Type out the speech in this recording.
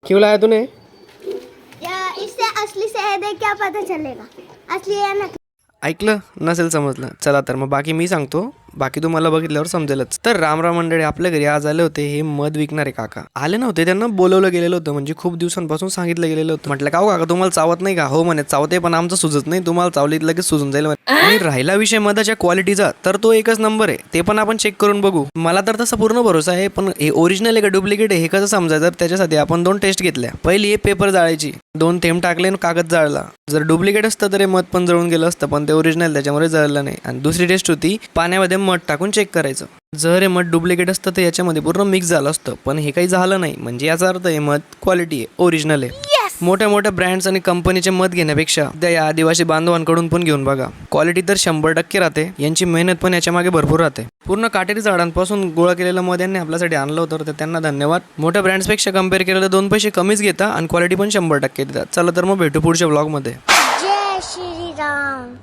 क्यों लाया तूने? इससे असली शहद है क्या पता चलेगा, असली है ना। ऐकलं नसेल समजलं. चला तर मग बाकी मी सांगतो, बाकी तुम्हाला बघितल्यावर समजेलच. तर रामराम मंडळी, आपल्या घरी आज आले होते हे मध विकणारे काका. आले नव्हते, त्यांना बोलवलं गेलेलं होतं, म्हणजे खूप दिवसांपासून सांगितलं गेलेलं होतं. म्हटलं का हो काका तुम्हाला चावत नाही का? हो म्हणे चावते, पण आमचं सुजत नाही, तुम्हाला चावलीत लगेच सुजून जाईल. आणि राहिला विषय मधाच्या क्वालिटीचा, तर तो एकच नंबर आहे, ते पण आपण चेक करून बघू. मला तर तसा पूर्ण भरोसा आहे, पण हे ओरिजिनल आहे का डुप्लिकेट आहे हे कसं समजायचं? त्याच्यासाठी आपण 2 टेस्ट घेतल्या. पहिली आहे पेपर जाळायची, 2 थेंब टाकले आणि कागद जाळला. जर डुप्लिकेट असतं तर हे मध पण जळून गेलं असतं, पण ते ओरिजिनल त्याच्यामुळे जळलं नाही. आणि दुसरी टेस्ट होती पाण्यामध्ये मध टाकून चेक करायचं. जर हे मध डुप्लिकेट असतं तर याच्यामध्ये पूर्ण मिक्स झालं असतं, पण हे काही झालं नाही, म्हणजे याचा अर्थ हे मध क्वालिटी आहे, ओरिजिनल आहे. मोठ्या मोठ्या ब्रँड्स आणि कंपनीचे मध घेण्यापेक्षा त्या या आदिवासी बांधवांकडून पण घेऊन बघा. क्वालिटी तर 100% राहते, यांची मेहनत पण याच्या मागे भरपूर राहते. पूर्ण काटेरी झाडांपासून गोळा केलेलं मध यांनी आपल्यासाठी आणलं होतं, तर त्यांना धन्यवाद. मोठ्या ब्रँड्सपेक्षा कम्पेअर केलं तर 2 पैसे कमीच घेता आणि क्वालिटी पण 100% देतात. चला तर मग भेटू पुढच्या ब्लॉगमध्ये. जय श्री राम.